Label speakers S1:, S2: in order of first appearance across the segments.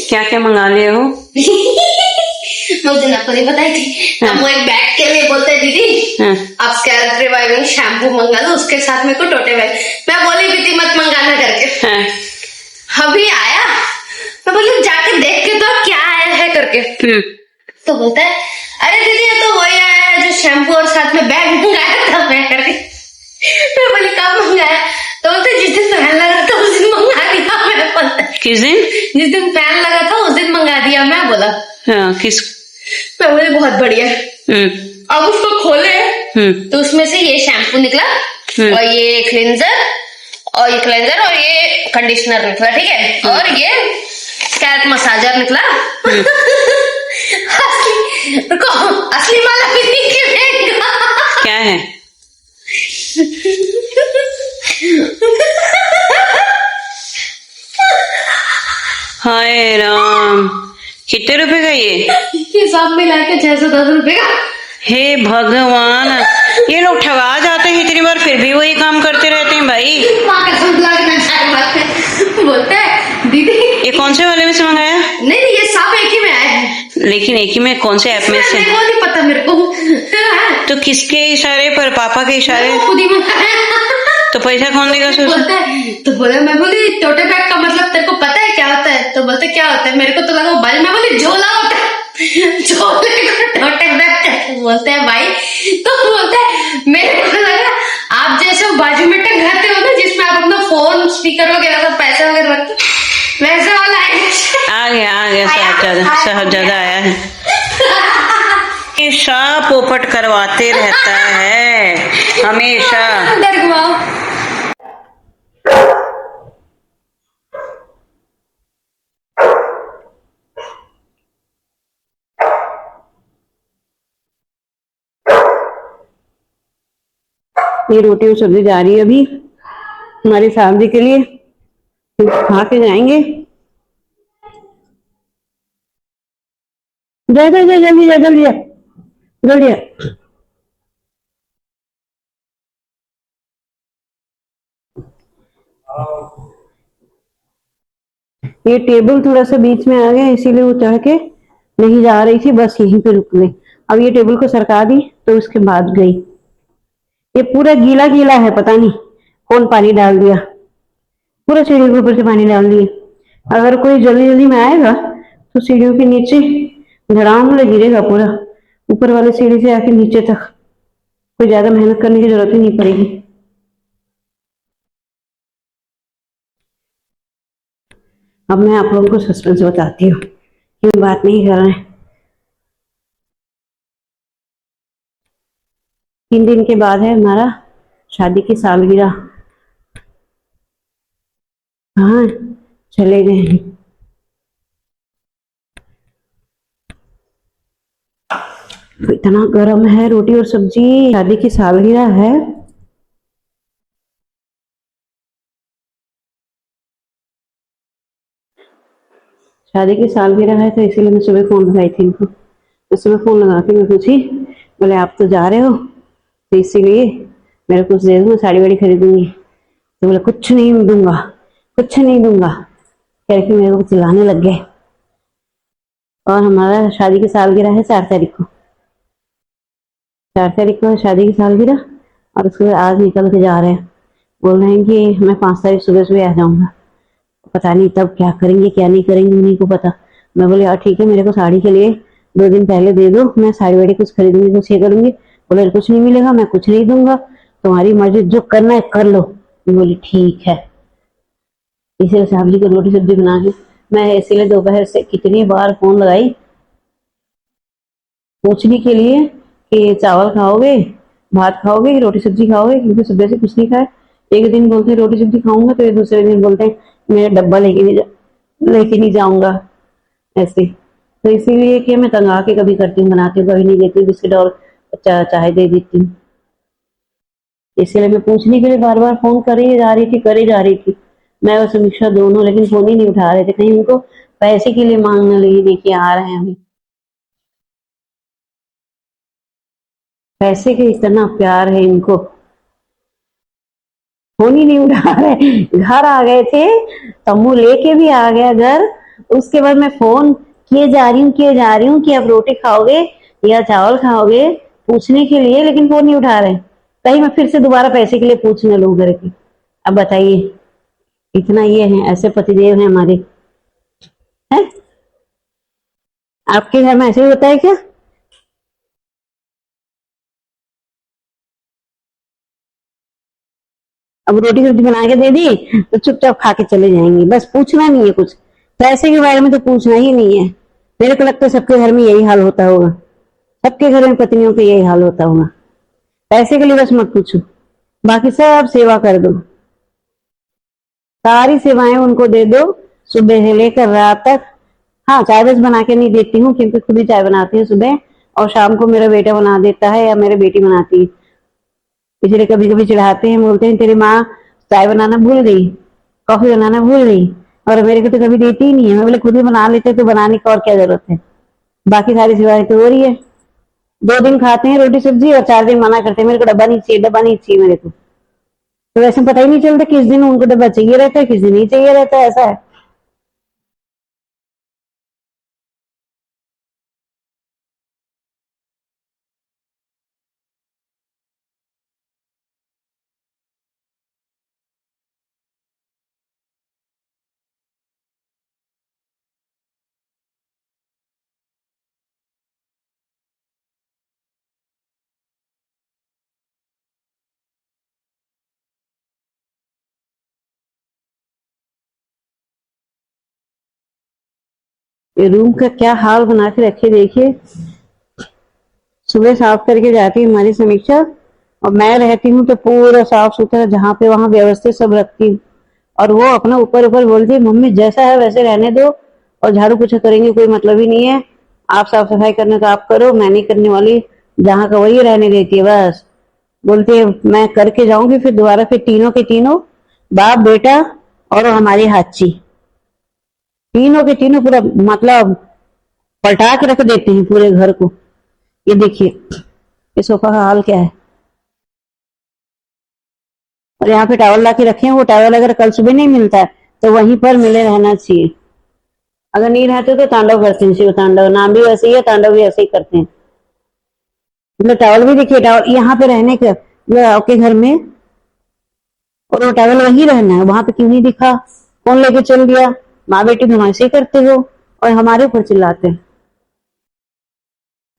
S1: क्या क्या मंगा लिए हो?
S2: मुझे ना नहीं बताई थी। हम वो एक बैग के लिए बोलते हैं दीदी आप स्कैल्प रिवाइविंग शैम्पू मंगा दो, उसके साथ मेरे को टोटे बैग। मैं बोली भी थी मत मंगाना करके। अभी आया, मैं बोली जाके देख के तो क्या आया है करके। तो बोलता है अरे दीदी ये तो वही आया है जो शैम्पू और साथ में बैग मंगाया था मैं करके। मैं बोली कब मंगाया? तो बोलते जिस दिन फैन लगा था उस दिन मंगा दिया। मैं बोलता
S1: किस दिन?
S2: जिस दिन फैन लगा था उस दिन मंगा दिया। मैं बोला
S1: किस?
S2: मैं बोली बहुत बढ़िया। अब उसको खोले तो उसमें से ये शैम्पू निकला और ये क्लींजर और ये कंडीशनर निकला, ठीक है, और ये स्कैल्प मसाजर निकला। असली वाला भी निकलेगा।
S1: क्या है? हाय राम, कितने रुपए का ये
S2: सब मिला के 610 रुपए का।
S1: हे भगवान, ये लोग ठगा जाते हैं इतनी बार, फिर भी वही काम करते रहते हैं भाई।
S2: बोलते हैं दीदी
S1: ये कौन से वाले में से मंगाया?
S2: नहीं ये सब एक ही में आए हैं।
S1: लेकिन एक ही में? कौन से ऐप में से?
S2: वो नहीं पता मेरे को।
S1: तो किसके इशारे पर? पापा के इशारे?
S2: खुद ही मंगाया।
S1: तो पैसा कौन देगा?
S2: बोलता है तो बोला, मैं बोली टोटे बैग का मतलब तेरे को पता है क्या होता है? तो बोलते क्या होता है? मेरे को तो लगा वो बाल। मैं बोली झोला होता है। झोले को टोटे बैग बोलते हैं भाई। तो बोलता है मेरे को लगा आप जैसे बाजू में टंगाते हो ना जिसमें आप अपना फोन स्पीकर वगैरह सब पैसे वगैरह रखते, वैसे वाला
S1: आ गया साहबजादा आया है। हमेशा पोपट करवाते रहता है, हमेशा। ये रोटी और सब्जी जा रही है अभी हमारे साहब जी के लिए, खा के जाएंगे। जल्दी। ये टेबल थोड़ा सा बीच में आ गया इसीलिए वो चढ़ के नहीं जा रही थी, बस यहीं पे रुक गई। अब ये टेबल को सरका दी तो उसके बाद गई। ये पूरा गीला गीला है, पता नहीं कौन पानी डाल दिया, पूरा सीढ़ियों के ऊपर से पानी डाल दिया। अगर कोई जल्दी जल्दी में आएगा तो सीढ़ियों के नीचे धड़ाम से गिरेगा पूरा, ऊपर वाले सीढ़ी से आके नीचे तक। कोई ज्यादा मेहनत करने की जरूरत ही नहीं पड़ेगी। अब मैं आप लोगों को सस्पेंस बताती हूँ, क्यों बात नहीं कर रहे हैं। 3 दिन के बाद है हमारा शादी की सालगिरह। हाँ चले गए हैं। इतना गर्म है रोटी और सब्जी, शादी की सालगिरह है। शादी की सालगिरह है तो इसीलिए मैं सुबह फोन लगाई थी इनको। मैं सुबह फोन लगा के मैं पूछी, बोले आप तो जा रहे हो तो इसीलिए मेरे कुछ दे दो, मैं साड़ी वाड़ी खरीदूंगी। तो बोले कुछ नहीं दूंगा, कुछ नहीं दूंगा कह के मेरे को चिल्लाने लग गए। और हमारा शादी की सालगिरह है 4 तारीख को। 4 तारीख को है शादी की सालगिरह और उसके बाद आज निकल के जा रहे हैं। बोल रहे हैं कि मैं 5 तारीख सुबह सुबह आ जाऊंगा। पता नहीं तब क्या करेंगे क्या नहीं करेंगे, उन्हीं को पता। मैं बोले यार ठीक है, मेरे को साड़ी के लिए 2 दिन पहले दे दो, मैं साड़ी वाड़ी कुछ खरीदूंगी, कुछ ये करूंगी। बोले कुछ नहीं मिलेगा, मैं कुछ नहीं दूंगा, तुम्हारी मर्जी, जो करना है कर लो। मैं बोली ठीक है। इसीलिए साहब जी को रोटी सब्जी बना के मैं इसीलिए दोपहर से कितनी बार फोन लगाई पूछने के लिए कि चावल खाओगे, भात खाओगे कि रोटी सब्जी खाओगे, क्योंकि सुबह से कुछ नहीं खाया। एक दिन बोलते हैं रोटी सब्जी खाऊंगा तो दूसरे दिन बोलते हैं मेरा डब्बा लेके नहीं जाऊंगा ऐसे। तो इसीलिए कि मैं तंगा के कभी करती हूँ, बनाती हूँ, कभी नहीं देती, बिस्किट और चाय दे देती हूँ। इसलिए मैं पूछने के लिए बार बार फोन करे जा रही थी मैं और समीक्षा दोनों, लेकिन फोन ही नहीं उठा रहे थे। कहीं उनको पैसे के लिए मांगने लगी, देखिए आ रहे हैं अभी। पैसे के इतना प्यार है इनको, फोन ही नहीं उठा रहे। घर आ गए थे, तम्बू लेके भी आ गया घर, उसके बाद मैं फोन किए जा रही हूँ कि अब रोटी खाओगे या चावल खाओगे पूछने के लिए, लेकिन फोन नहीं उठा रहे। कहीं मैं फिर से दोबारा पैसे के लिए पूछने लगूं करके। अब बताइए, इतना ये है, ऐसे पतिदेव हैं हमारे। हैं? आपके घर में ऐसे ही होता है क्या? अब रोटी सब्जी बना के दे दी तो चुपचाप खा के चले जाएंगे, बस पूछना नहीं है कुछ। पैसे के बारे में तो पूछना ही नहीं है। मेरे को लगता है सबके घर में यही हाल होता होगा, सबके घर में पत्नियों का यही हाल होता होगा। पैसे के लिए बस मत पूछो, बाकी सब सेवा कर दो, सारी सेवाएं उनको दे दो, सुबह से लेकर रात तक। हाँ, चाय बस बना के नहीं देती हूँ, क्योंकि खुद ही चाय बनाती हूँ सुबह, और शाम को मेरा बेटा बना देता है या मेरी बेटी बनाती है। इसलिए कभी कभी चिढ़ाते हैं, बोलते हैं तेरी माँ चाय बनाना भूल गई, कॉफी बनाना भूल गई, और मेरे को तो कभी देती ही नहीं है। मैं बोले खुद ही बना लेते तो बनाने की और क्या जरूरत है, बाकी सारी सेवाएं तो हो रही है। 2 दिन खाते हैं रोटी सब्जी और 4 दिन मना करते हैं, मेरे को डब्बा नहीं चाहिए, डब्बा नहीं चाहिए मेरे को। तो वैसे पता ही नहीं चलता किस दिन उनको डब्बा चाहिए रहता है, किस दिन नहीं चाहिए रहता है, ऐसा है। ये रूम का क्या हाल बना के रखे देखिए। सुबह साफ करके जाती है हमारी समीक्षा, और मैं रहती हूँ तो पूरा साफ सुथरा जहाँ पे वहां व्यवस्थित सब रखती हूँ, और वो अपना ऊपर ऊपर बोलती है मम्मी जैसा है वैसे रहने दो, और झाड़ू पोछा करेंगे कोई मतलब ही नहीं है, आप साफ सफाई करने का आप करो, मैं नहीं करने वाली, जहाँ का वही रहने देती है। बस बोलती है मैं करके जाऊंगी, फिर दोबारा फिर तीनों के तीनों, बाप बेटा और हमारी हाची, तीनों के तीनों पूरा मतलब पलटा के रख देते हैं पूरे घर को। ये देखिए ये सोफा का हाल क्या है। और यहाँ पे टॉवल ला के रखे हैं, वो टॉवल अगर कल सुबह नहीं मिलता है तो वहीं पर मिले रहना चाहिए, अगर नहीं रहते तो तांडव करते हैं, शिव तांडव, नाम भी वैसे ही है, तांडव भी ऐसे ही करते हैं। मतलब टॉवल भी देखिए, टॉवल यहाँ पे रहने का आपके घर में, और वो टॉवल वहीं रहना है, वहां पे क्यों नहीं दिखा, कौन लेके चल गया, माँ बेटी तुम ऐसे ही करते हो और हमारे ऊपर चिल्लाते हैं।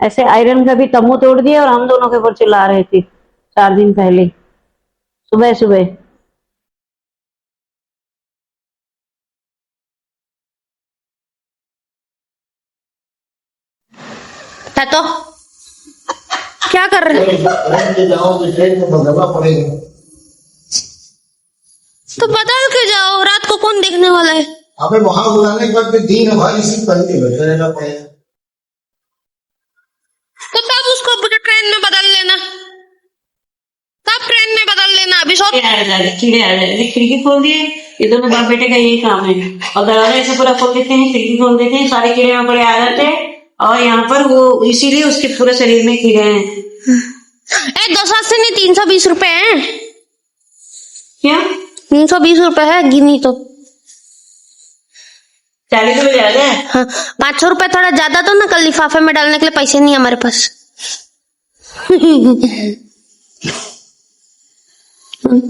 S1: ऐसे आयरन का भी तम्बू तोड़ दिया और हम दोनों के ऊपर चिल्ला रहे थे 4 दिन पहले सुबह सुबह।
S2: तो क्या कर रहे हैं? तो बदल के जाओ, रात को कौन देखने वाला है?
S3: अबे वहां बुलाने के बाद दिन भर इसी पहले बैठे रहना पड़ेगा।
S2: तो तब उसको ट्रेन में बदल लेना, तब ट्रेन में बदल लेना। अभी सो
S1: कीड़े आ जाए, खिड़की खोल दिए, ये दोनों बाप बेटे का यही काम है, और दरवाजा ऐसे पूरा खोल देते हैं, खिड़की खोल देते हैं, सारे कीड़े मकोड़े आ जाते हैं, और यहाँ पर वो इसीलिए उसके पूरे शरीर में कीड़े हैं।
S2: 280 नहीं 320 रुपए है।
S1: क्या
S2: 320 रुपए है, गिनी तो
S1: 40 रुपए ज्यादा है।
S2: हाँ, 500 रुपए थोड़ा ज्यादा दो ना, कल लिफाफे में डालने के लिए पैसे नहीं है हमारे पास।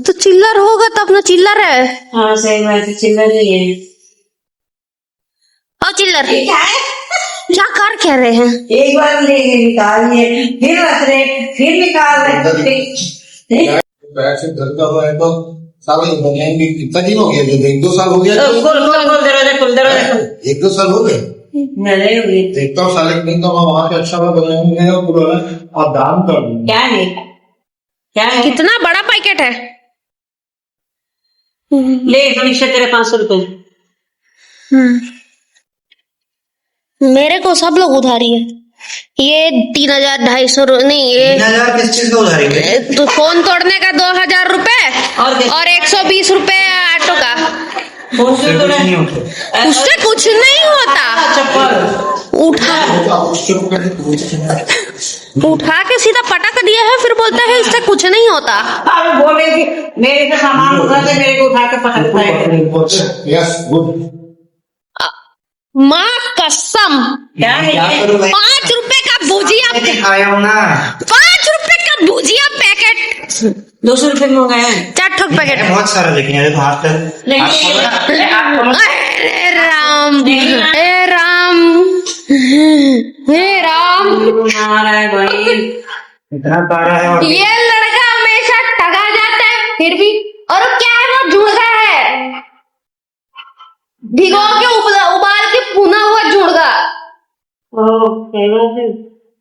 S2: तो चिल्लर होगा तो अपना चिल्लर है।
S1: हाँ सही बात है, चिल्लर ही है।
S2: और चिल्लर
S1: क्या है,
S2: क्या कर कह रहे हैं?
S1: एक बार लेके निकाल लिए, फिर रख रहे, फिर निकाल रहे।
S3: पैर से धरता हुआ है तो साल भी कितना दिन हो गया, 1-2 साल हो गया।
S1: खोल दरवाजा खोल, दरवाजा खोल।
S3: 1-2 साल हो गए
S1: नहीं हुई।
S3: देखता हूँ साले दिन तो वहां के अच्छा बनाएंगे और दाम कर दूंगा।
S1: क्या है, क्या है,
S2: कितना बड़ा पैकेट है?
S1: ले समीक्षा तेरे 500 रुपए।
S2: मेरे को सब लोग उधारी है। ये 3000 250 नहीं, ये
S3: 3000 किस चीज का उधारी है?
S2: तो फोन तोड़ने का 2000 रुपए और 120 रुपए ऑटो का।
S1: उससे कुछ नहीं होता,
S2: उससे कुछ नहीं होता।
S1: चप्पल
S2: उठा के सीधा पटक दिया है, फिर बोलता है इससे कुछ नहीं होता।
S1: अरे बोले कि मेरे से सामान उठा के मेरे को उठा के पटक पाएगा।
S3: Yes good.
S2: माँ कसम,
S4: क्या है
S3: क्या
S4: ये?
S3: करूं मैं?
S2: 5 रुपए का भुजिया,
S3: मैंने खाया हूं ना।
S2: 5 रुपए का भुजिया पैकेट,
S4: 200 रुपए में मंगाया है।
S2: 4 ठोक पैकेट।
S3: है बहुत सारा, लेकिन ये तो हाथ तक
S4: नहीं,
S3: हाथ
S4: नहीं,
S3: पकड़ा।
S4: नहीं, आप समझ-
S2: हे राम, हे राम, हे राम,
S4: मारा है भाई।
S3: इतना सारा है और
S2: ये लड़का हमेशा ठगा जाता है फिर भी। और वो क्या है, वो झुड़गा है, भिगो के उबाल के भुना हुआ झुड़गा।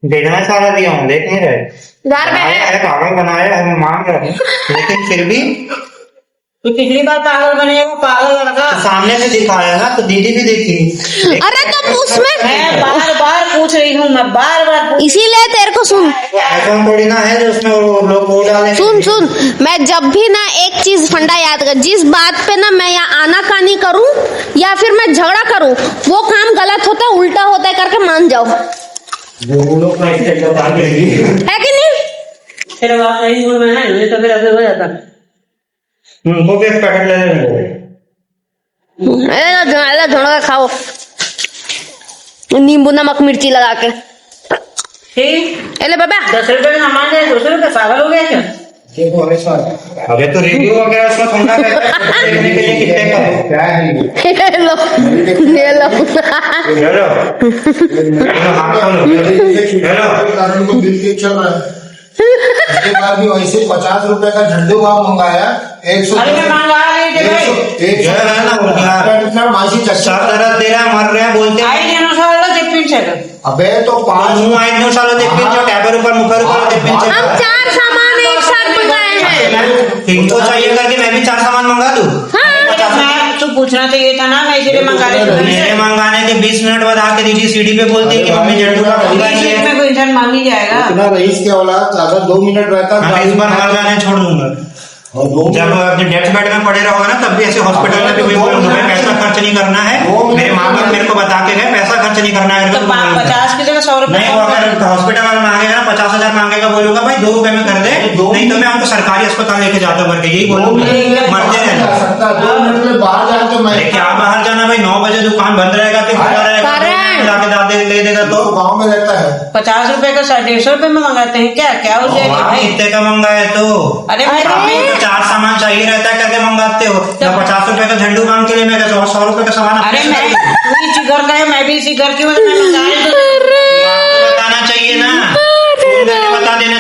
S3: देखना सारा दिया हूँ, देख नहीं रहे।
S2: घर में
S3: बनाया
S2: है।
S3: है, पागल बनाया है, मैं मान रहा हूँ, लेकिन फिर भी
S4: तो पिछली बार पागल बनेगा, पागल लड़का।
S3: सामने से दिखाया ना, तो दीदी भी देखी।
S2: अरे तो उसमें
S4: मैं बार बार पूछ रही हूँ, मैं बार बार
S2: इसीलिए तेरे को सुन
S3: ऐसा थोड़ी ना है जो उसमें वो लोग वो डाले।
S2: सुन, मैं जब भी ना एक चीज फंडा याद कर, जिस बात पे ना मैं यहाँ आनाकानी करूं या फिर मैं झगड़ा करूं, वो काम गलत होता है, उल्टा होता है करके मान जाओ,
S3: वो लोग ना इससे बता देंगे।
S2: है कि नहीं?
S4: तेरा बात सही बोल में है, नहीं तो फिर ऐसे हो जाता।
S3: वो भी एक पैकेट ले लेंगे।
S2: झुड़गा खाओ, नींबू नमक मिर्ची लगा के।
S4: ठीक,
S2: अरे बाबा
S4: 10 रुपए का सामान है, 200 रुपए, पागल हो गया क्या?
S3: देखो हमेशा अबे तो रिव्यू वगैरह उसमें थोड़ा देखने के लिए कितने का है, क्या है ये?
S2: ये लो, ये लो।
S3: हेलो हाथ खोलो, हेलो
S5: कारण को बिल के चल रहा है। उसके बाद भी वैसे 50 रुपए का झंडू बाम मंगाया, 100
S4: अरे मैं मंगा रही थी भाई।
S3: जो है ना वो यार
S5: इतना मासी
S3: सर
S5: चच्चा।
S3: दर्द दे रहा है, मर रहे हैं बोलते हैं।
S4: 5 दिनों से पिन चेक।
S5: अबे तो 5
S3: मुंह आई नो सालों देख पिन जो टैबर ऊपर मुखर ऊपर देख पिन
S2: हम 4 सामान एक साथ मंगाए हैं।
S3: इनको चाहिए करके मैं भी 4 सामान मंगा दूं।
S4: मैं तो पूछना चाहिए था ना, मैं इसीलिए मंगा रही थी।
S3: मेरे मंगाने के 20 मिनट बाद आके दीदी सीढ़ी पे बोलती है कि मम्मी झंडू का मंगा नहीं है।
S4: में कोई इंसान मांग ही जाएगा।
S5: इतना रईस के औलाद अगर 2 मिनट रहता
S3: मैं इस बार मर जाने छोड़ दूंगा।
S5: और 2
S3: जब अपने डेथ बेड में पड़े रहोगे ना, तब भी ऐसे हॉस्पिटल में भी वही बोलूंगा, भाई पैसा खर्च नहीं करना है। मेरे माँ बाप मेरे को बता के गए पैसा खर्च नहीं करना है।
S4: तो 50 की जगह 100 रुपए।
S3: नहीं, वो अगर हॉस्पिटल वाला मांगेगा ना 50,000 मांगेगा, बोलूंगा भाई 2 रुपए में कर दे, नहीं तो मैं आपको सरकारी अस्पताल लेके जाता हूँ करके, यही बोलूंगा। मरते रहना।
S5: सकता 2 मिनट में बाहर जाके मैं
S3: अरे क्या बाहर जाना भाई, 9 बजे दुकान बंद रहेगा, फिर खुला रहेगा,
S2: करेक्ट।
S3: जाके दादे ले देगा
S5: तो
S3: तो
S5: गाँव में रहता है।
S4: 50 रुपए का 150 रुपए में मंगाते हैं क्या? क्या हो जाएगा
S3: वहाँ
S4: भाई?
S3: कितने का मंगा है तो
S4: अरे
S3: आपको तो 4 सामान चाहिए रहता है करके मंगाते हो। तो 50 रुपए का झंडू मांग के लिए मैं 100 रुपए का सामान
S4: अरे
S3: अपने
S4: मैं
S3: से
S4: तू इसी घर का है, मैं भी इसी घर की हूँ, मैं मंगा रही हूँ।
S3: आपको बताना चाहिए ना, फोन करके बता देना